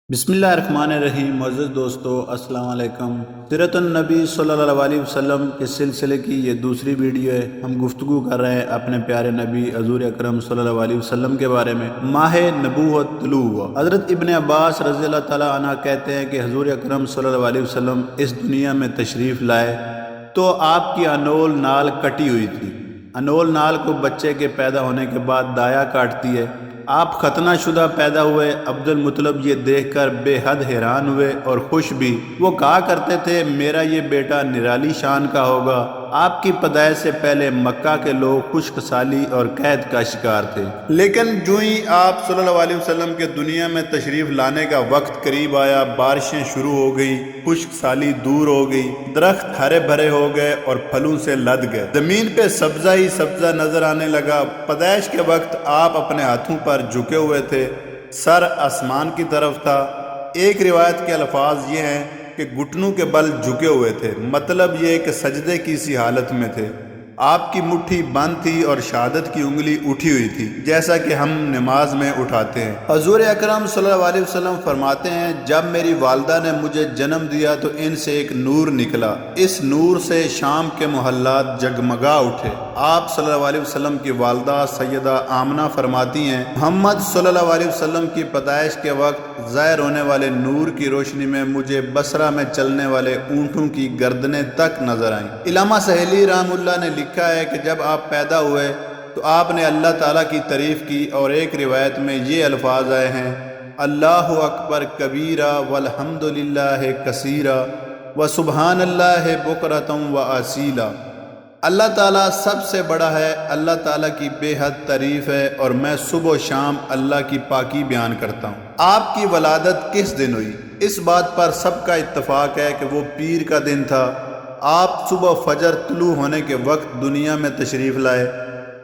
بسم اللہ الرحمن الرحیم۔ معزز دوستو السلام علیکم۔ سیرت النبی صلی اللہ علیہ وسلم کے سلسلے کی یہ دوسری ویڈیو ہے۔ ہم گفتگو کر رہے ہیں اپنے پیارے نبی حضور اکرم صلی اللہ علیہ وسلم کے بارے میں۔ ماہ نبوت طلوع۔ حضرت ابن عباس رضی اللہ تعالیٰ عنہ کہتے ہیں کہ حضور اکرم صلی اللہ علیہ وسلم اس دنیا میں تشریف لائے تو آپ کی انول نال کٹی ہوئی تھی۔ انول نال کو بچے کے پیدا ہونے کے بعد دایا کاٹتی ہے۔ آپ ختنہ شدہ پیدا ہوئے۔ عبد المطلب یہ دیکھ کر بے حد حیران ہوئے اور خوش بھی۔ وہ کہا کرتے تھے میرا یہ بیٹا نرالی شان کا ہوگا۔ آپ کی پیدائش سے پہلے مکہ کے لوگ خشک سالی اور قحط کا شکار تھے، لیکن جو ہی آپ صلی اللہ علیہ وسلم کے دنیا میں تشریف لانے کا وقت قریب آیا، بارشیں شروع ہو گئی، خشک سالی دور ہو گئی، درخت ہرے بھرے ہو گئے اور پھلوں سے لد گئے، زمین پہ سبزہ ہی سبزہ نظر آنے لگا۔ پیدائش کے وقت آپ اپنے ہاتھوں پر جھکے ہوئے تھے، سر آسمان کی طرف تھا۔ ایک روایت کے الفاظ یہ ہیں کہ گھٹنوں کے بل جھکے ہوئے تھے، مطلب یہ کہ سجدے کی سی حالت میں تھے۔ آپ کی مٹھی بند تھی اور شہادت کی انگلی اٹھی ہوئی تھی، جیسا کہ ہم نماز میں اٹھاتے ہیں۔ حضور اکرم صلی اللہ علیہ وسلم فرماتے ہیں جب میری والدہ نے مجھے جنم دیا تو ان سے ایک نور نکلا، اس نور سے شام کے محلات جگمگا اٹھے۔ آپ صلی اللہ علیہ وسلم کی والدہ سیدہ آمنہ فرماتی ہیں محمد صلی اللہ علیہ وسلم کی پیدائش کے وقت ظاہر ہونے والے نور کی روشنی میں مجھے بصرہ میں چلنے والے اونٹوں کی گردنیں تک نظر آئیں۔ علامہ سہیلی رحمہ اللہ نے لکھا ہے کہ جب آپ پیدا ہوئے تو آپ نے اللہ تعالیٰ کی تعریف کی، اور ایک روایت میں یہ الفاظ آئے ہیں اللہ اکبر کبیرہ والحمد للہ کثیرہ وسبحان اللہ بکرۃ واسیلا۔ اللہ تعالیٰ سب سے بڑا ہے، اللہ تعالیٰ کی بے حد تعریف ہے، اور میں صبح و شام اللہ کی پاکی بیان کرتا ہوں۔ آپ کی ولادت کس دن ہوئی؟ اس بات پر سب کا اتفاق ہے کہ وہ پیر کا دن تھا۔ آپ صبح فجر طلوع ہونے کے وقت دنیا میں تشریف لائے۔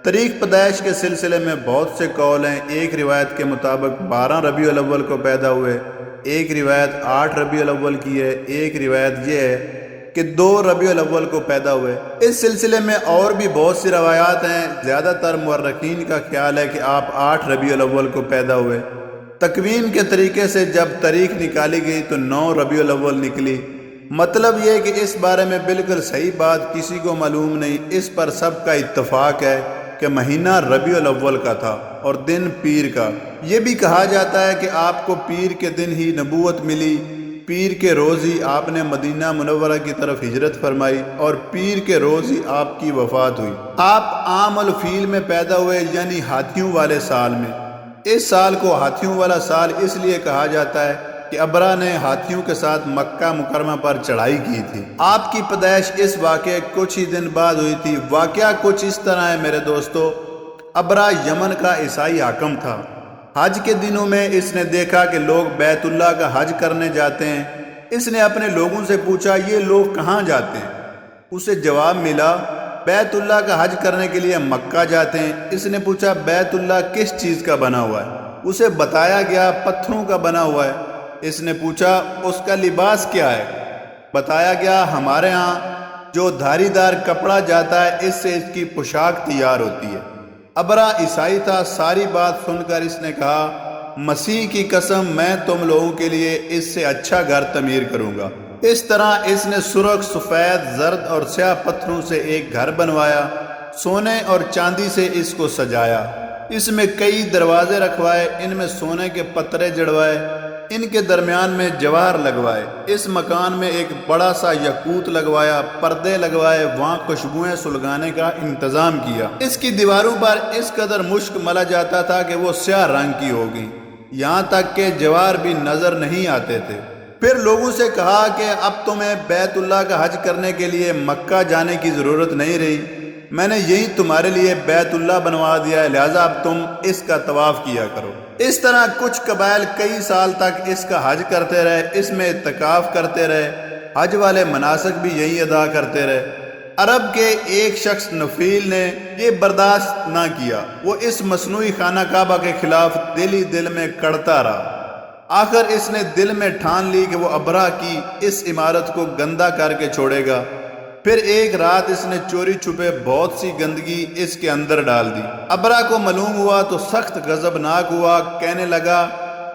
تاریخ پیدائش کے سلسلے میں بہت سے قول ہیں۔ ایک روایت کے مطابق 12 ربیع الاول کو پیدا ہوئے، ایک روایت 8 ربیع الاول کی ہے، ایک روایت یہ ہے کہ 2 ربیع الاول کو پیدا ہوئے۔ اس سلسلے میں اور بھی بہت سی روایات ہیں۔ زیادہ تر مورخین کا خیال ہے کہ آپ 8 ربیع الاول کو پیدا ہوئے۔ تکوین کے طریقے سے جب تاریخ نکالی گئی تو 9 ربیع الاول نکلی۔ مطلب یہ کہ اس بارے میں بالکل صحیح بات کسی کو معلوم نہیں۔ اس پر سب کا اتفاق ہے کہ مہینہ ربیع الاول کا تھا اور دن پیر کا۔ یہ بھی کہا جاتا ہے کہ آپ کو پیر کے دن ہی نبوت ملی، پیر کے روز ہی آپ نے مدینہ منورہ کی طرف ہجرت فرمائی، اور پیر کے روز ہی آپ کی وفات ہوئی۔ آپ عام الفیل میں پیدا ہوئے، یعنی ہاتھیوں والے سال میں۔ اس سال کو ہاتھیوں والا سال اس لیے کہا جاتا ہے کہ ابرہہ نے ہاتھیوں کے ساتھ مکہ مکرمہ پر چڑھائی کی تھی۔ آپ کی پیدائش اس واقعے کچھ ہی دن بعد ہوئی تھی۔ واقعہ کچھ اس طرح ہے میرے دوستو۔ ابرہہ یمن کا عیسائی حاکم تھا۔ حج کے دنوں میں اس نے دیکھا کہ لوگ بیت اللہ کا حج کرنے جاتے ہیں۔ اس نے اپنے لوگوں سے پوچھا یہ لوگ کہاں جاتے ہیں؟ اسے جواب ملا بیت اللہ کا حج کرنے کے لیے مکہ جاتے ہیں۔ اس نے پوچھا بیت اللہ کس چیز کا بنا ہوا ہے؟ اسے بتایا گیا پتھروں کا بنا ہوا ہے۔ اس نے پوچھا اس کا لباس کیا ہے؟ بتایا گیا ہمارے ہاں جو دھاری دار کپڑا جاتا ہے اس سے اس کی پوشاک تیار ہوتی ہے۔ ابرہہ عیسائی تھا۔ ساری بات سن کر اس نے کہا مسیح کی قسم میں تم لوگوں کے لیے اس سے اچھا گھر تعمیر کروں گا۔ اس طرح اس نے سرخ، سفید، زرد اور سیاہ پتھروں سے ایک گھر بنوایا، سونے اور چاندی سے اس کو سجایا، اس میں کئی دروازے رکھوائے، ان میں سونے کے پترے جڑوائے، ان کے درمیان میں جواہر لگوائے، اس مکان میں ایک بڑا سا یاقوت لگوایا، پردے لگوائے، وہاں خوشبوئیں سلگانے کا انتظام کیا۔ اس کی دیواروں پر اس قدر مشک ملا جاتا تھا کہ وہ سیاہ رنگ کی ہو گئی، یہاں تک کہ جواہر بھی نظر نہیں آتے تھے۔ پھر لوگوں سے کہا کہ اب تمہیں بیت اللہ کا حج کرنے کے لیے مکہ جانے کی ضرورت نہیں رہی، میں نے یہی تمہارے لیے بیت اللہ بنوا دیا ہے، لہٰذا اب تم اس کا طواف کیا کرو۔ اس طرح کچھ قبائل کئی سال تک اس کا حج کرتے رہے، اس میں اعتکاف کرتے رہے، حج والے مناسک بھی یہی ادا کرتے رہے۔ عرب کے ایک شخص نفیل نے یہ برداشت نہ کیا، وہ اس مصنوعی خانہ کعبہ کے خلاف دل ہی دل میں کڑتا رہا۔ آخر اس نے دل میں ٹھان لی کہ وہ ابرہہ کی اس عمارت کو گندا کر کے چھوڑے گا۔ پھر ایک رات اس نے چوری چھپے بہت سی گندگی اس کے اندر ڈال دی۔ ابرہہ کو معلوم ہوا تو سخت غضبناک ہوا، کہنے لگا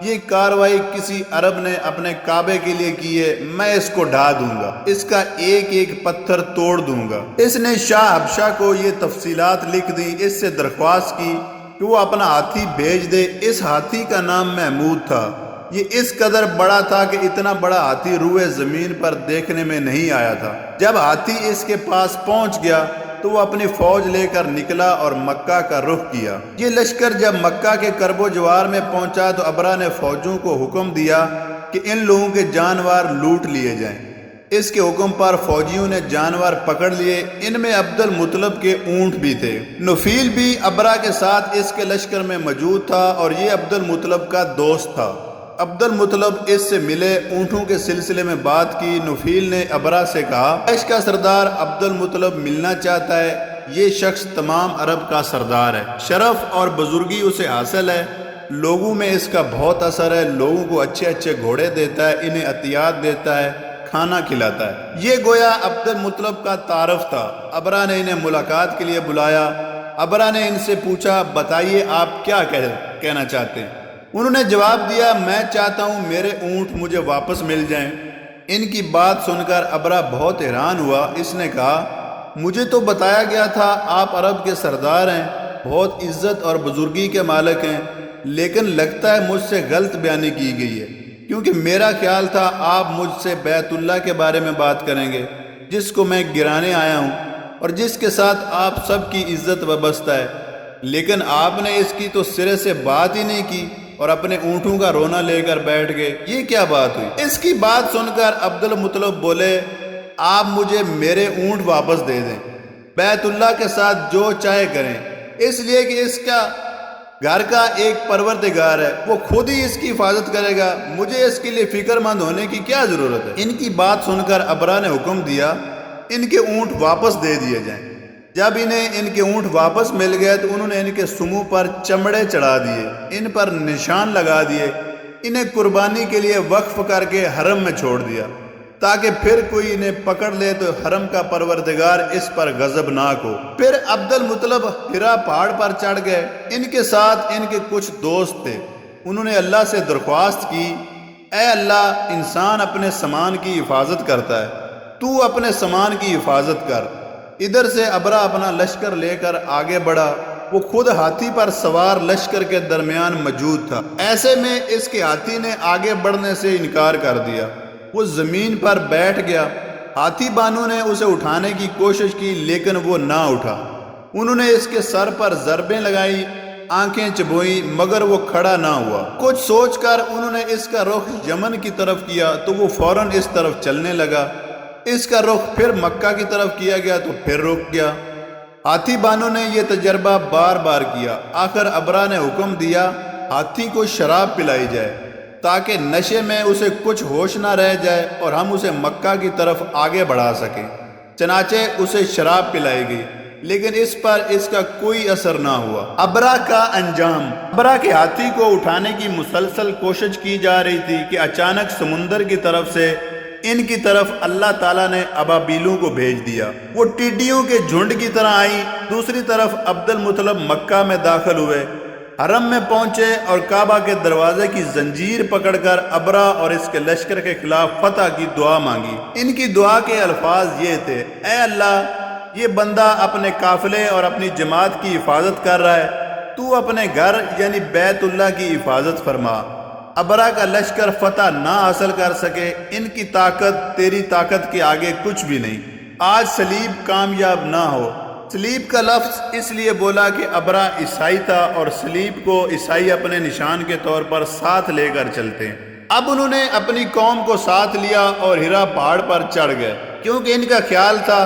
یہ کاروائی کسی عرب نے اپنے کعبے کے لیے کی ہے، میں اس کو ڈھا دوں گا، اس کا ایک ایک پتھر توڑ دوں گا۔ اس نے شاہ حبشہ کو یہ تفصیلات لکھ دی، اس سے درخواست کی کہ وہ اپنا ہاتھی بھیج دے۔ اس ہاتھی کا نام محمود تھا۔ یہ اس قدر بڑا تھا کہ اتنا بڑا ہاتھی روئے زمین پر دیکھنے میں نہیں آیا تھا۔ جب ہاتھی اس کے پاس پہنچ گیا تو وہ اپنی فوج لے کر نکلا اور مکہ کا رخ کیا۔ یہ لشکر جب مکہ کے کرب و جوار میں پہنچا تو ابرہہ نے فوجوں کو حکم دیا کہ ان لوگوں کے جانور لوٹ لیے جائیں۔ اس کے حکم پر فوجیوں نے جانور پکڑ لیے۔ ان میں عبد المطلب کے اونٹ بھی تھے۔ نفیل بھی ابرہہ کے ساتھ اس کے لشکر میں موجود تھا اور یہ عبد المطلب کا دوست تھا۔ عبد المطلب اس سے ملے، اونٹوں کے سلسلے میں بات کی۔ نفیل نے ابرہہ سے کہا، قریش کا سردار عبد المطلب ملنا چاہتا ہے۔ یہ شخص تمام عرب کا سردار ہے، شرف اور بزرگی اسے حاصل ہے، لوگوں میں اس کا بہت اثر ہے، لوگوں کو اچھے اچھے گھوڑے دیتا ہے، انہیں عطیات دیتا ہے، کھانا کھلاتا ہے۔ یہ گویا عبد المطلب کا تعارف تھا۔ ابرہہ نے انہیں ملاقات کے لیے بلایا۔ ابرہہ نے ان سے پوچھا، بتائیے آپ کیا کہنا چاہتے ہیں؟ انہوں نے جواب دیا، میں چاہتا ہوں میرے اونٹ مجھے واپس مل جائیں۔ ان کی بات سن کر ابرہہ بہت حیران ہوا۔ اس نے کہا، مجھے تو بتایا گیا تھا آپ عرب کے سردار ہیں، بہت عزت اور بزرگی کے مالک ہیں، لیکن لگتا ہے مجھ سے غلط بیانی کی گئی ہے، کیونکہ میرا خیال تھا آپ مجھ سے بیت اللہ کے بارے میں بات کریں گے، جس کو میں گرانے آیا ہوں اور جس کے ساتھ آپ سب کی عزت وابستہ ہے، لیکن آپ نے اس کی تو سرے سے بات ہی نہیں کی اور اپنے اونٹوں کا رونا لے کر بیٹھ گئے۔ یہ کیا بات ہوئی؟ اس کی بات سن کر عبد المطلب بولے، آپ مجھے میرے اونٹ واپس دے دیں، بیت اللہ کے ساتھ جو چاہے کریں، اس لیے کہ اس کا گھر کا ایک پروردگار ہے، وہ خود ہی اس کی حفاظت کرے گا، مجھے اس کے لیے فکر مند ہونے کی کیا ضرورت ہے؟ ان کی بات سن کر ابرہہ نے حکم دیا، ان کے اونٹ واپس دے دیے جائیں۔ جب انہیں ان کے اونٹ واپس مل گئے تو انہوں نے ان کے سموں پر چمڑے چڑھا دیے، ان پر نشان لگا دیے، انہیں قربانی کے لیے وقف کر کے حرم میں چھوڑ دیا، تاکہ پھر کوئی انہیں پکڑ لے تو حرم کا پروردگار اس پر غضبناک ہو۔ پھر عبد المطلب ہرا پہاڑ پر چڑھ گئے۔ ان کے ساتھ ان کے کچھ دوست تھے۔ انہوں نے اللہ سے درخواست کی، اے اللہ، انسان اپنے سامان کی حفاظت کرتا ہے، تو اپنے سامان کی حفاظت کر۔ ادھر سے ابرہہ اپنا لشکر لے کر آگے بڑھا۔ وہ خود ہاتھی پر سوار لشکر کے درمیان موجود تھا۔ ایسے میں اس کے ہاتھی نے آگے بڑھنے سے انکار کر دیا۔ وہ زمین پر بیٹھ گیا۔ ہاتھی بانو نے اسے اٹھانے کی کوشش کی، لیکن وہ نہ اٹھا۔ انہوں نے اس کے سر پر ضربیں لگائی، آنکھیں چبوئی، مگر وہ کھڑا نہ ہوا۔ کچھ سوچ کر انہوں نے اس کا رخ یمن کی طرف کیا تو وہ فوراً اس طرف چلنے لگا۔ اس کا رخ پھر مکہ کی طرف کیا گیا تو پھر رک گیا۔ ہاتھی بانو نے یہ تجربہ بار بار کیا۔ آخر ابرہہ نے حکم دیا، ہاتھی کو شراب پلائی جائے تاکہ نشے میں اسے کچھ ہوش نہ رہ جائے اور ہم اسے مکہ کی طرف آگے بڑھا سکیں۔ چنانچہ اسے شراب پلائی گئی، لیکن اس پر اس کا کوئی اثر نہ ہوا۔ ابرہہ کا انجام۔ ابرہہ کے ہاتھی کو اٹھانے کی مسلسل کوشش کی جا رہی تھی کہ اچانک سمندر کی طرف سے ان کی طرف اللہ تعالیٰ نے ابابیلوں کو بھیج دیا۔ وہ ٹڈیوں کے جھنڈ کی طرح آئیں۔ دوسری طرف عبد المطلب مکہ میں داخل ہوئے، حرم میں پہنچے اور کعبہ کے دروازے کی زنجیر پکڑ کر ابرہہ اور اس کے لشکر کے خلاف فتح کی دعا مانگی۔ ان کی دعا کے الفاظ یہ تھے، اے اللہ، یہ بندہ اپنے قافلے اور اپنی جماعت کی حفاظت کر رہا ہے، تو اپنے گھر یعنی بیت اللہ کی حفاظت فرما۔ ابرہہ کا لشکر فتح نہ حاصل کر سکے، ان کی طاقت تیری طاقت کے آگے کچھ بھی نہیں۔ آج صلیب کامیاب نہ ہو۔ صلیب کا لفظ اس لیے بولا کہ ابرہہ عیسائی تھا اور صلیب کو عیسائی اپنے نشان کے طور پر ساتھ لے کر چلتے ہیں۔ اب انہوں نے اپنی قوم کو ساتھ لیا اور ہرا پہاڑ پر چڑھ گئے، کیونکہ ان کا خیال تھا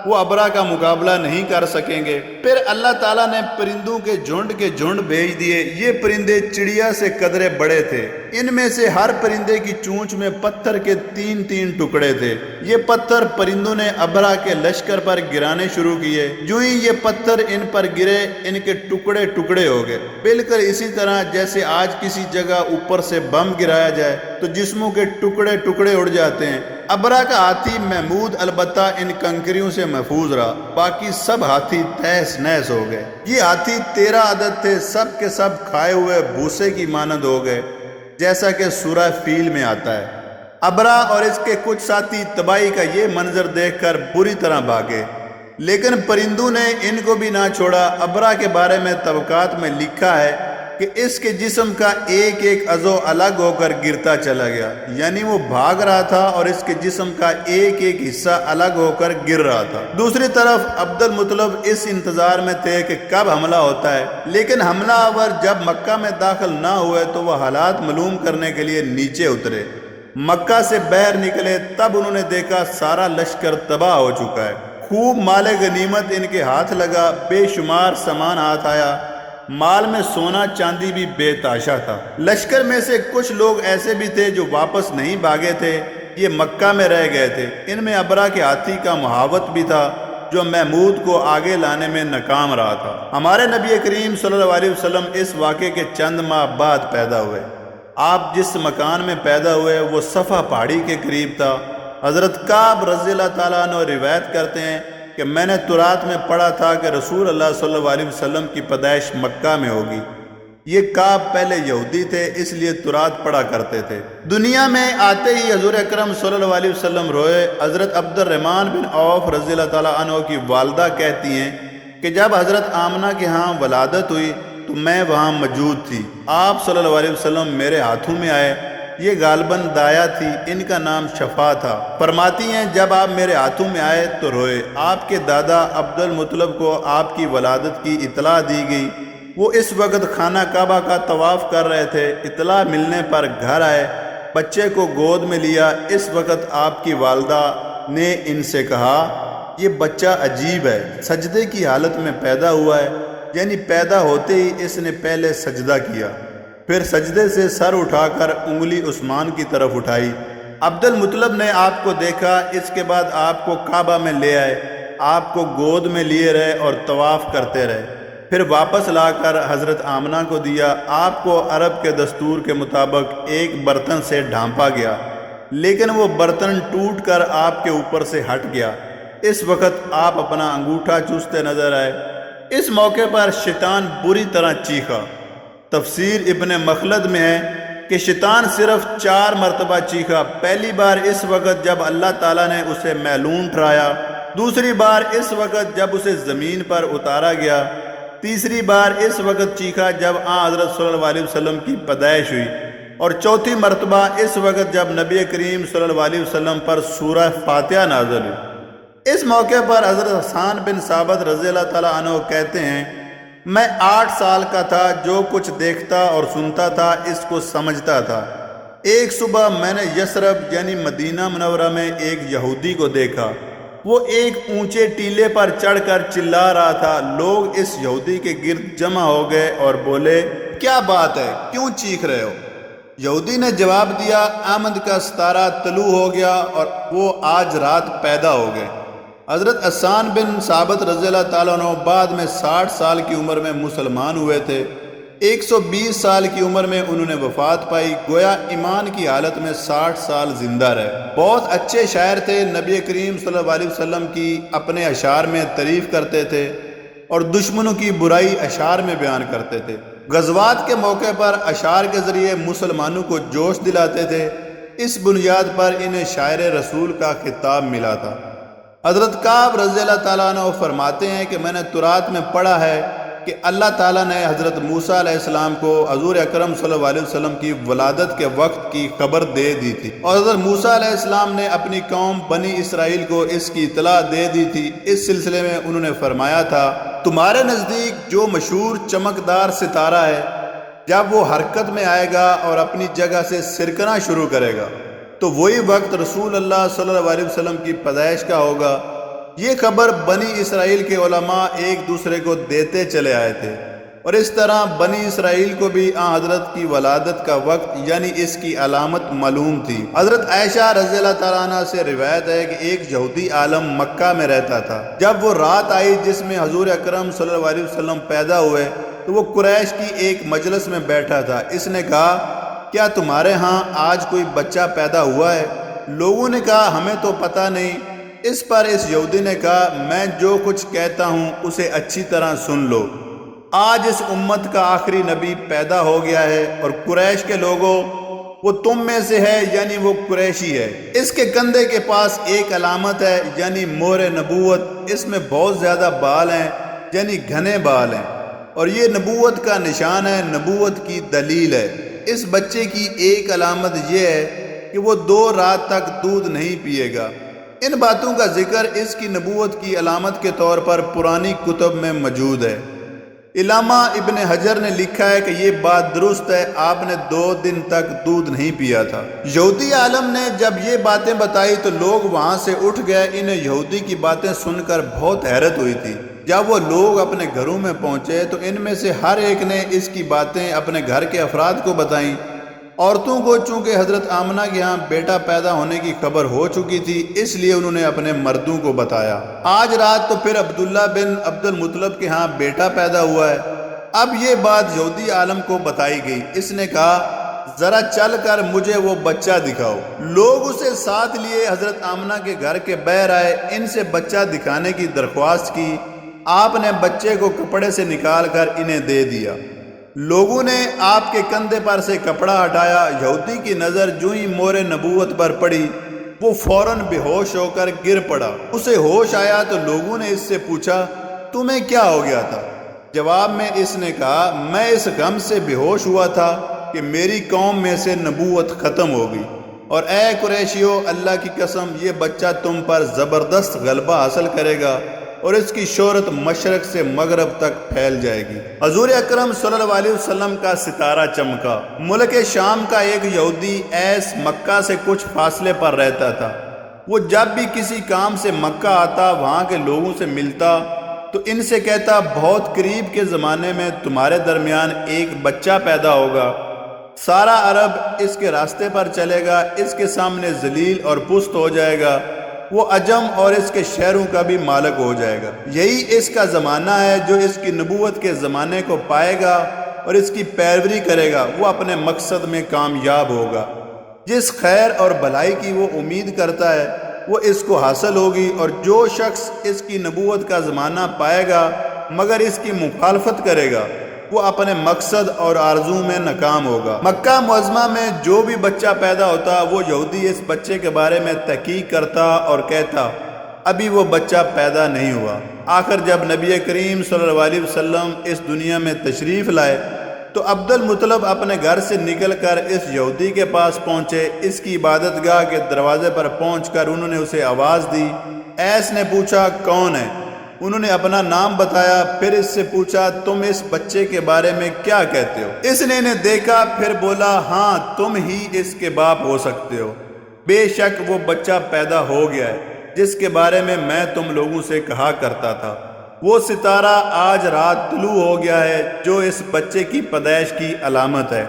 وہ ابرہہ کا مقابلہ نہیں کر سکیں گے۔ پھر اللہ تعالیٰ نے پرندوں کے جھنڈ بھیج دیے۔ یہ پرندے چڑیا سے قدرے بڑے تھے۔ ان میں سے ہر پرندے کی چونچ میں پتھر کے 3 ٹکڑے تھے۔ یہ پتھر پرندوں نے ابرہہ کے لشکر پر گرانے شروع کیے۔ جو ہی یہ پتھر ان پر گرے، ان کے ٹکڑے ٹکڑے ہو گئے، بالکل اسی طرح جیسے آج کسی جگہ اوپر سے بم گرایا جائے تو جسموں کے ٹکڑے ٹکڑے اڑ جاتے ہیں۔ ابرہہ کا ہاتھی محمود البتہ ان کنکریوں سے محفوظ رہا، باقی سب ہاتھی تہس نہس ہو گئے۔ یہ ہاتھی 13 عدد تھے، سب کے سب کھائے ہوئے بھوسے کی مانند ہو گئے۔ جیسا کہ سورہ فیل میں آتا ہے۔ ابرہہ اور اس کے کچھ ساتھی تباہی کا یہ منظر دیکھ کر بری طرح بھاگے، لیکن پرندوں نے ان کو بھی نہ چھوڑا۔ ابرہہ کے بارے میں طبقات میں لکھا ہے کہ اس کے جسم کا ایک ایک عضو الگ ہو کر گرتا چلا گیا، یعنی وہ بھاگ رہا تھا اور اس کے جسم کا ایک ایک حصہ الگ ہو کر گر رہا تھا۔ دوسری طرف عبد المطلب اس انتظار میں تھے کہ کب حملہ ہوتا ہے، لیکن حملہ آور جب مکہ میں داخل نہ ہوئے تو وہ حالات معلوم کرنے کے لیے نیچے اترے۔ مکہ سے باہر نکلے تب انہوں نے دیکھا سارا لشکر تباہ ہو چکا ہے۔ خوب مال غنیمت ان کے ہاتھ لگا، بے شمار سامان ہاتھ آیا، مال میں سونا چاندی بھی بے تحاشا تھا۔ لشکر میں سے کچھ لوگ ایسے بھی تھے جو واپس نہیں بھاگے تھے، یہ مکہ میں رہ گئے تھے۔ ان میں ابرہہ کے ہاتھی کا محاوت بھی تھا جو محمود کو آگے لانے میں ناکام رہا تھا۔ ہمارے نبی کریم صلی اللہ علیہ وسلم اس واقعے کے چند ماہ بعد پیدا ہوئے۔ آپ جس مکان میں پیدا ہوئے وہ صفا پہاڑی کے قریب تھا۔ حضرت کعبہ رضی اللہ تعالیٰ عنہ روایت کرتے ہیں کہ میں نے تورات میں پڑھا تھا کہ رسول اللہ صلی اللہ علیہ وسلم کی پیدائش مکہ میں ہوگی۔ یہ کعبہ پہلے یہودی تھے، اس لیے تورات پڑھا کرتے تھے۔ دنیا میں آتے ہی حضور اکرم صلی اللہ علیہ وسلم روئے۔ حضرت عبد الرحمن بن عوف رضی اللہ تعالیٰ عنہ کی والدہ کہتی ہیں کہ جب حضرت آمنہ کے ہاں ولادت ہوئی تو میں وہاں موجود تھی۔ آپ صلی اللہ علیہ وسلم میرے ہاتھوں میں آئے، یہ غالباً دایا تھی، ان کا نام شفا تھا۔ فرماتی ہیں جب آپ میرے ہاتھوں میں آئے تو روئے۔ آپ کے دادا عبد المطلب کو آپ کی ولادت کی اطلاع دی گئی۔ وہ اس وقت خانہ کعبہ کا طواف کر رہے تھے۔ اطلاع ملنے پر گھر آئے، بچے کو گود میں لیا۔ اس وقت آپ کی والدہ نے ان سے کہا یہ بچہ عجیب ہے، سجدے کی حالت میں پیدا ہوا ہے، یعنی پیدا ہوتے ہی اس نے پہلے سجدہ کیا، پھر سجدے سے سر اٹھا کر انگلی عثمان کی طرف اٹھائی۔ عبد المطلب نے آپ کو دیکھا، اس کے بعد آپ کو کعبہ میں لے آئے، آپ کو گود میں لیے رہے اور طواف کرتے رہے، پھر واپس لا کر حضرت آمنہ کو دیا۔ آپ کو عرب کے دستور کے مطابق ایک برتن سے ڈھانپا گیا، لیکن وہ برتن ٹوٹ کر آپ کے اوپر سے ہٹ گیا۔ اس وقت آپ اپنا انگوٹھا چوستے نظر آئے۔ اس موقع پر شیطان بری طرح چیخا۔ تفسیر ابن مخلد میں ہے کہ شیطان صرف 4 مرتبہ چیخا۔ پہلی بار اس وقت جب اللہ تعالیٰ نے اسے میلون ٹھہرایا، دوسری بار اس وقت جب اسے زمین پر اتارا گیا، تیسری بار اس وقت چیخا جب حضرت صلی اللہ علیہ وسلم کی پیدائش ہوئی، اور چوتھی مرتبہ اس وقت جب نبی کریم صلی اللہ علیہ وسلم پر سورہ فاتحہ نازل ہوئی۔ اس موقع پر حضرت حسان بن ثابت رضی اللہ تعالیٰ عنہ کہتے ہیں میں 8 سال کا تھا، جو کچھ دیکھتا اور سنتا تھا اس کو سمجھتا تھا۔ ایک صبح میں نے یثرب یعنی مدینہ منورہ میں ایک یہودی کو دیکھا۔ وہ ایک اونچے ٹیلے پر چڑھ کر چلا رہا تھا۔ لوگ اس یہودی کے گرد جمع ہو گئے اور بولے کیا بات ہے، کیوں چیخ رہے ہو؟ یہودی نے جواب دیا آمد کا ستارہ طلوع ہو گیا اور وہ آج رات پیدا ہو گئے۔ حضرت حسان بن ثابت رضی اللہ تعالیٰ عنہ بعد میں 60 سال کی عمر میں مسلمان ہوئے تھے۔ 120 سال کی عمر میں انہوں نے وفات پائی، گویا ایمان کی حالت میں 60 سال زندہ رہے۔ بہت اچھے شاعر تھے، نبی کریم صلی اللہ علیہ وسلم کی اپنے اشعار میں تعریف کرتے تھے اور دشمنوں کی برائی اشعار میں بیان کرتے تھے۔ غزوات کے موقع پر اشعار کے ذریعے مسلمانوں کو جوش دلاتے تھے۔ اس بنیاد پر انہیں شاعر رسول کا خطاب ملا تھا۔ حضرت کعبہ رضی اللہ تعالیٰ عنہ فرماتے ہیں کہ میں نے تورات میں پڑھا ہے کہ اللہ تعالیٰ نے حضرت موسیٰ علیہ السلام کو حضور اکرم صلی اللہ علیہ وسلم کی ولادت کے وقت کی خبر دے دی تھی، اور حضرت موسیٰ علیہ السلام نے اپنی قوم بنی اسرائیل کو اس کی اطلاع دے دی تھی۔ اس سلسلے میں انہوں نے فرمایا تھا تمہارے نزدیک جو مشہور چمکدار ستارہ ہے، جب وہ حرکت میں آئے گا اور اپنی جگہ سے سرکنا شروع کرے گا تو وہی وقت رسول اللہ صلی اللہ علیہ وسلم کی پیدائش کا ہوگا۔ یہ خبر بنی اسرائیل کے علماء ایک دوسرے کو دیتے چلے آئے تھے، اور اس طرح بنی اسرائیل کو بھی حضرت کی ولادت کا وقت یعنی اس کی علامت معلوم تھی۔ حضرت عائشہ رضی اللہ تعالیٰ عنہ سے روایت ہے کہ ایک یہودی عالم مکہ میں رہتا تھا۔ جب وہ رات آئی جس میں حضور اکرم صلی اللہ علیہ وسلم پیدا ہوئے تو وہ قریش کی ایک مجلس میں بیٹھا تھا۔ اس نے کہا کیا تمہارے ہاں آج کوئی بچہ پیدا ہوا ہے؟ لوگوں نے کہا ہمیں تو پتہ نہیں۔ اس پر اس یہودی نے کہا میں جو کچھ کہتا ہوں اسے اچھی طرح سن لو۔ آج اس امت کا آخری نبی پیدا ہو گیا ہے، اور قریش کے لوگوں وہ تم میں سے ہے یعنی وہ قریشی ہے۔ اس کے کندھے کے پاس ایک علامت ہے یعنی مہر نبوت، اس میں بہت زیادہ بال ہیں یعنی گھنے بال ہیں، اور یہ نبوت کا نشان ہے، نبوت کی دلیل ہے۔ اس بچے کی ایک علامت یہ ہے کہ وہ 2 رات تک دودھ نہیں پیے گا۔ ان باتوں کا ذکر اس کی نبوت کی علامت کے طور پر پرانی کتب میں موجود ہے۔ علامہ ابن حجر نے لکھا ہے کہ یہ بات درست ہے، آپ نے 2 دن تک دودھ نہیں پیا تھا۔ یہودی عالم نے جب یہ باتیں بتائی تو لوگ وہاں سے اٹھ گئے۔ انہیں یہودی کی باتیں سن کر بہت حیرت ہوئی تھی۔ جب وہ لوگ اپنے گھروں میں پہنچے تو ان میں سے ہر ایک نے اس کی باتیں اپنے گھر کے افراد کو بتائیں۔ عورتوں کو چونکہ حضرت آمنہ کے ہاں بیٹا پیدا ہونے کی خبر ہو چکی تھی، اس لیے انہوں نے اپنے مردوں کو بتایا۔ آج رات تو پھر عبداللہ بن عبد المطلب کے ہاں بیٹا پیدا ہوا ہے۔ اب یہ بات یہودی عالم کو بتائی گئی۔ اس نے کہا ذرا چل کر مجھے وہ بچہ دکھاؤ۔ لوگ اسے ساتھ لیے حضرت آمنہ کے گھر کے باہر آئے، ان سے بچہ دکھانے کی درخواست کی۔ آپ نے بچے کو کپڑے سے نکال کر انہیں دے دیا۔ لوگوں نے آپ کے کندھے پر سے کپڑا ہٹایا۔ یہودی کی نظر جو ہی مہر نبوت پر پڑی، وہ فوراً بے ہوش ہو کر گر پڑا۔ اسے ہوش آیا تو لوگوں نے اس سے پوچھا تمہیں کیا ہو گیا تھا؟ جواب میں اس نے کہا میں اس غم سے بے ہوش ہوا تھا کہ میری قوم میں سے نبوت ختم ہو گئی، اور اے قریشیو، اللہ کی قسم یہ بچہ تم پر زبردست غلبہ حاصل کرے گا اور اس کی شہرت مشرق سے مغرب تک پھیل جائے گی۔ حضور اکرم صلی اللہ علیہ وسلم کا ستارہ چمکا۔ ملک شام کا ایک یہودی ایس مکہ سے کچھ فاصلے پر رہتا تھا۔ وہ جب بھی کسی کام سے مکہ آتا، وہاں کے لوگوں سے ملتا تو ان سے کہتا بہت قریب کے زمانے میں تمہارے درمیان ایک بچہ پیدا ہوگا، سارا عرب اس کے راستے پر چلے گا، اس کے سامنے ذلیل اور پست ہو جائے گا، وہ عجم اور اس کے شہروں کا بھی مالک ہو جائے گا۔ یہی اس کا زمانہ ہے۔ جو اس کی نبوت کے زمانے کو پائے گا اور اس کی پیروی کرے گا، وہ اپنے مقصد میں کامیاب ہوگا۔ جس خیر اور بھلائی کی وہ امید کرتا ہے، وہ اس کو حاصل ہوگی، اور جو شخص اس کی نبوت کا زمانہ پائے گا مگر اس کی مخالفت کرے گا، وہ اپنے مقصد اور آرزو میں ناکام ہوگا۔ مکہ معظمہ میں جو بھی بچہ پیدا ہوتا، وہ یہودی اس بچے کے بارے میں تحقیق کرتا اور کہتا ابھی وہ بچہ پیدا نہیں ہوا۔ آخر جب نبی کریم صلی اللہ علیہ وسلم اس دنیا میں تشریف لائے تو عبد المطلب اپنے گھر سے نکل کر اس یہودی کے پاس پہنچے۔ اس کی عبادت گاہ کے دروازے پر پہنچ کر انہوں نے اسے آواز دی۔ ایس نے پوچھا کون ہے؟ انہوں نے اپنا نام بتایا۔ پھر اس سے پوچھا تم اس بچے کے بارے میں کیا کہتے ہو؟ اس نے انہیں دیکھا، پھر بولا ہاں تم ہی اس کے باپ ہو سکتے ہو۔ بے شک وہ بچہ پیدا ہو گیا ہے جس کے بارے میں تم لوگوں سے کہا کرتا تھا۔ وہ ستارہ آج رات طلوع ہو گیا ہے جو اس بچے کی پیدائش کی علامت ہے،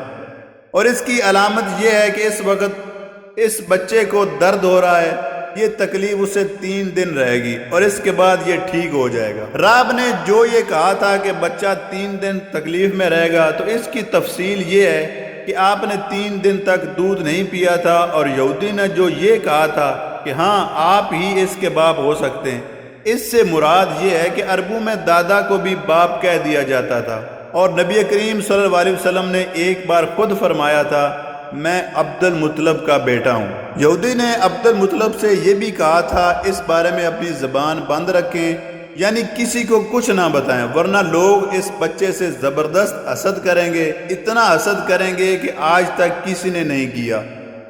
اور اس کی علامت یہ ہے کہ اس وقت اس بچے کو درد ہو رہا ہے۔ یہ تکلیف اسے 3 دن رہے گی اور اس کے بعد یہ ٹھیک ہو جائے گا۔ رب نے جو یہ کہا تھا کہ بچہ 3 دن تکلیف میں رہے گا، تو اس کی تفصیل یہ ہے کہ آپ نے 3 دن تک دودھ نہیں پیا تھا، اور یہودی نے جو یہ کہا تھا کہ ہاں آپ ہی اس کے باپ ہو سکتے ہیں، اس سے مراد یہ ہے کہ عربوں میں دادا کو بھی باپ کہہ دیا جاتا تھا، اور نبی کریم صلی اللہ علیہ وسلم نے ایک بار خود فرمایا تھا میں عبد المطلب کا بیٹا ہوں۔ یہودی نے عبد المطلب سے یہ بھی کہا تھا اس بارے میں اپنی زبان بند رکھیں، یعنی کسی کو کچھ نہ بتائیں، ورنہ لوگ اس بچے سے زبردست حسد کریں گے، اتنا حسد کریں گے کہ آج تک کسی نے نہیں کیا،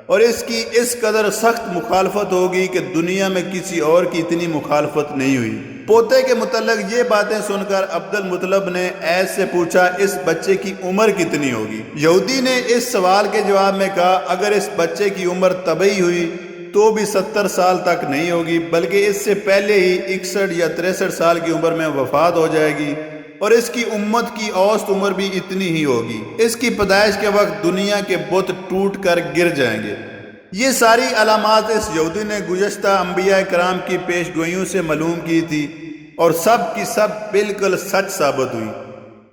اور اس کی اس قدر سخت مخالفت ہوگی کہ دنیا میں کسی اور کی اتنی مخالفت نہیں ہوئی۔ پوتے کے متعلق یہ باتیں سن کر عبد المطلب نے ایس سے پوچھا اس بچے کی عمر کتنی ہوگی؟ یہودی نے اس سوال کے جواب میں کہا اگر اس بچے کی عمر طبی ہوئی تو بھی 70 سال تک نہیں ہوگی، بلکہ اس سے پہلے ہی 61 یا 63 سال کی عمر میں وفات ہو جائے گی، اور اس کی امت کی اوسط عمر بھی اتنی ہی ہوگی۔ اس کی پیدائش کے وقت دنیا کے بت ٹوٹ کر گر جائیں گے۔ یہ ساری علامات اس یہودی نے گزشتہ انبیاء کرام کی پیش گوئیوں سے معلوم کی تھی، اور سب کی سب بالکل سچ ثابت ہوئی۔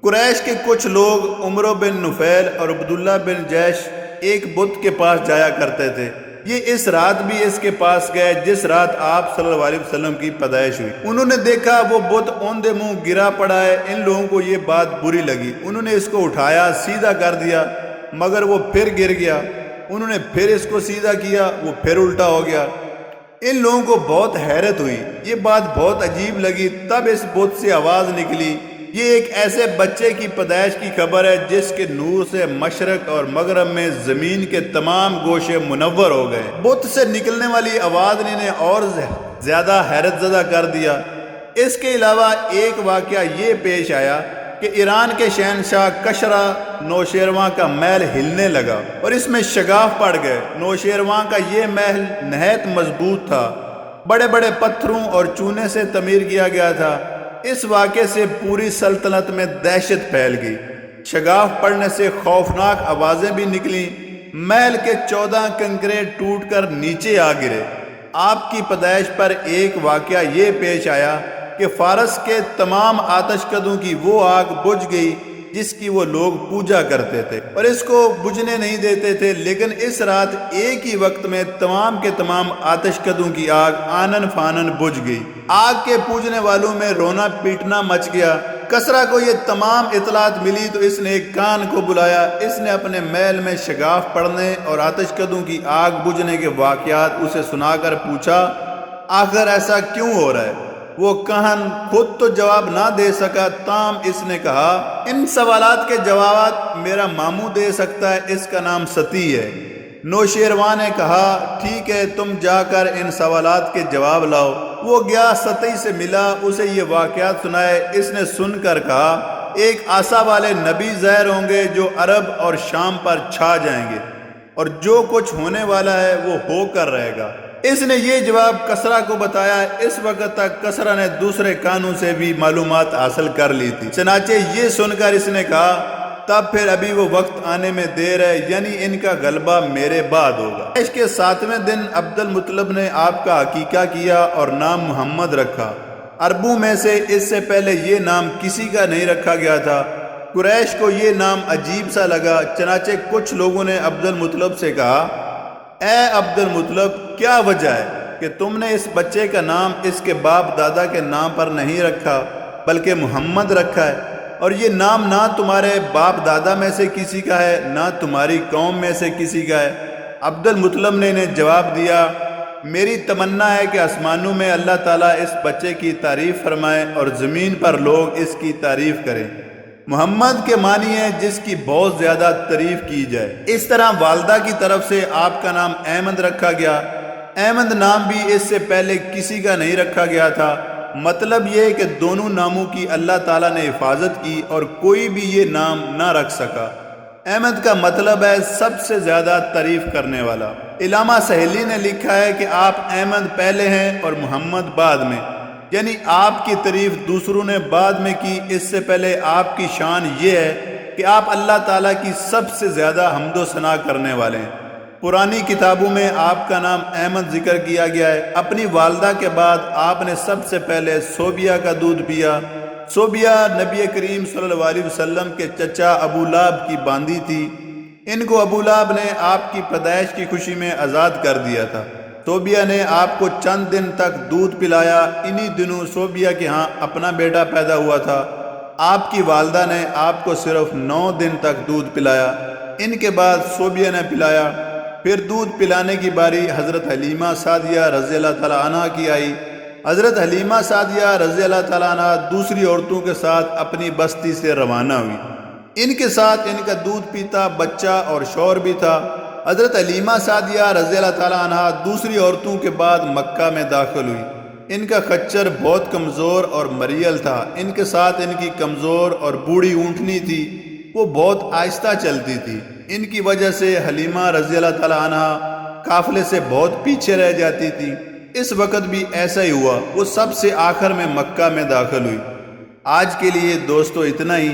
قریش کے کچھ لوگ عمر بن نفیل اور عبداللہ بن جیش ایک بت کے پاس جایا کرتے تھے۔ یہ اس رات بھی اس کے پاس گئے جس رات آپ صلی اللہ علیہ وسلم کی پیدائش ہوئی۔ انہوں نے دیکھا وہ بت اوندے منہ گرا پڑا ہے۔ ان لوگوں کو یہ بات بری لگی، انہوں نے اس کو اٹھایا، سیدھا کر دیا، مگر وہ پھر گر گیا۔ انہوں نے پھر اس کو سیدھا کیا، وہ پھر الٹا ہو گیا۔ ان لوگوں کو بہت حیرت ہوئی، یہ بات بہت عجیب لگی۔ تب اس بت سے آواز نکلی، یہ ایک ایسے بچے کی پیدائش کی خبر ہے جس کے نور سے مشرق اور مغرب میں زمین کے تمام گوشے منور ہو گئے۔ بت سے نکلنے والی آواز نے انہیں اور زیادہ حیرت زدہ کر دیا۔ اس کے علاوہ ایک واقعہ یہ پیش آیا کہ ایران کے شہنشاہ کشرا نوشیروان کا محل ہلنے لگا اور اس میں شگاف پڑ گئے۔ نوشیروان کا یہ محل نہایت مضبوط تھا، بڑے بڑے پتھروں اور چونے سے تعمیر کیا گیا تھا۔ اس واقعے سے پوری سلطنت میں دہشت پھیل گئی، شگاف پڑنے سے خوفناک آوازیں بھی نکلیں، محل کے 14 کنکرے ٹوٹ کر نیچے آ گرے۔ آپ کی پیدائش پر ایک واقعہ یہ پیش آیا کہ فارس کے تمام آتش کدوں کی وہ آگ بجھ گئی جس کی وہ لوگ پوجا کرتے تھے اور اس کو بجھنے نہیں دیتے تھے، لیکن اس رات ایک ہی وقت میں تمام کے تمام آتش کدوں کی آگ آنن فانن بجھ گئی۔ آگ کے پوجنے والوں میں رونا پیٹنا مچ گیا۔ کسرا کو یہ تمام اطلاعات ملی تو اس نے ایک کان کو بلایا، اس نے اپنے محل میں شگاف پڑنے اور آتش کدوں کی آگ بجھنے کے واقعات اسے سنا کر پوچھا، آخر ایسا کیوں ہو رہا ہے؟ وہ کہن خود تو جواب نہ دے سکا، تاہم اس نے کہا، ان سوالات کے جوابات میرا ماموں دے سکتا ہے، اس کا نام ستی ہے۔ نوشیروان نے کہا، ٹھیک ہے، تم جا کر ان سوالات کے جواب لاؤ۔ وہ گیا، ستی سے ملا، اسے یہ واقعات سنائے۔ اس نے سن کر کہا، ایک عصا والے نبی ظاہر ہوں گے جو عرب اور شام پر چھا جائیں گے، اور جو کچھ ہونے والا ہے وہ ہو کر رہے گا۔ اس نے یہ جواب کسرا کو بتایا۔ اس وقت تک کسرا نے دوسرے کانوں سے بھی معلومات حاصل کر لی تھی، چنانچہ یہ سن کر اس نے کہا، تب پھر ابھی وہ وقت آنے میں دیر ہے، یعنی ان کا غلبہ میرے بعد ہوگا۔ اس کے 7ویں دن عبد المطلب نے آپ کا عقیقہ کیا اور نام محمد رکھا۔ عربوں میں سے اس سے پہلے یہ نام کسی کا نہیں رکھا گیا تھا۔ قریش کو یہ نام عجیب سا لگا، چنانچہ کچھ لوگوں نے عبد المطلب سے کہا، اے عبد المطلب، کیا وجہ ہے کہ تم نے اس بچے کا نام اس کے باپ دادا کے نام پر نہیں رکھا بلکہ محمد رکھا ہے، اور یہ نام نہ تمہارے باپ دادا میں سے کسی کا ہے نہ تمہاری قوم میں سے کسی کا ہے؟ عبد المطلب نے انہیں جواب دیا، میری تمنا ہے کہ آسمانوں میں اللہ تعالیٰ اس بچے کی تعریف فرمائے اور زمین پر لوگ اس کی تعریف کریں۔ محمد کے معنی ہے جس کی بہت زیادہ تعریف کی جائے۔ اس طرح والدہ کی طرف سے آپ کا نام احمد رکھا گیا۔ احمد نام بھی اس سے پہلے کسی کا نہیں رکھا گیا تھا۔ مطلب یہ کہ دونوں ناموں کی اللہ تعالیٰ نے حفاظت کی اور کوئی بھی یہ نام نہ رکھ سکا۔ احمد کا مطلب ہے سب سے زیادہ تعریف کرنے والا۔ علامہ سہیلی نے لکھا ہے کہ آپ احمد پہلے ہیں اور محمد بعد میں، یعنی آپ کی تعریف دوسروں نے بعد میں کی۔ اس سے پہلے آپ کی شان یہ ہے کہ آپ اللہ تعالیٰ کی سب سے زیادہ حمد و ثنا کرنے والے ہیں۔ پرانی کتابوں میں آپ کا نام احمد ذکر کیا گیا ہے۔ اپنی والدہ کے بعد آپ نے سب سے پہلے صوبیہ کا دودھ پیا۔ صوبیہ نبی کریم صلی اللہ علیہ وسلم کے چچا ابو لہب کی باندی تھی۔ ان کو ابو لہب نے آپ کی پیدائش کی خوشی میں آزاد کر دیا تھا۔ صوبیہ نے آپ کو چند دن تک دودھ پلایا۔ انہی دنوں صوبیہ کے ہاں اپنا بیٹا پیدا ہوا تھا۔ آپ کی والدہ نے آپ کو صرف 9 دن تک دودھ پلایا۔ ان کے بعد صوبیہ نے پلایا۔ پھر دودھ پلانے کی باری حضرت حلیمہ سعدیہ رضی اللہ تعالیٰ عنہ کی آئی۔ حضرت حلیمہ سعدیہ رضی اللہ تعالیٰ عنہ دوسری عورتوں کے ساتھ اپنی بستی سے روانہ ہوئی۔ ان کے ساتھ ان کا دودھ پیتا بچہ اور شوہر بھی تھا۔ حضرت حلیمہ سعدیہ رضی اللہ تعالیٰ عنہ دوسری عورتوں کے بعد مکہ میں داخل ہوئی۔ ان کا خچر بہت کمزور اور مریل تھا۔ ان کے ساتھ ان کی کمزور اور بوڑھی اونٹنی تھی، وہ بہت آہستہ چلتی تھی۔ ان کی وجہ سے حلیمہ رضی اللہ تعالیٰ عنہ قافلے سے بہت پیچھے رہ جاتی تھی۔ اس وقت بھی ایسا ہی ہوا، وہ سب سے آخر میں مکہ میں داخل ہوئی۔ آج کے لیے دوستو اتنا ہی،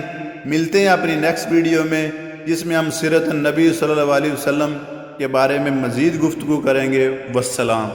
ملتے ہیں اپنی نیکسٹ ویڈیو میں جس میں ہم سیرت النبی صلی اللہ علیہ وسلم کے بارے میں مزید گفتگو کریں گے۔ والسلام۔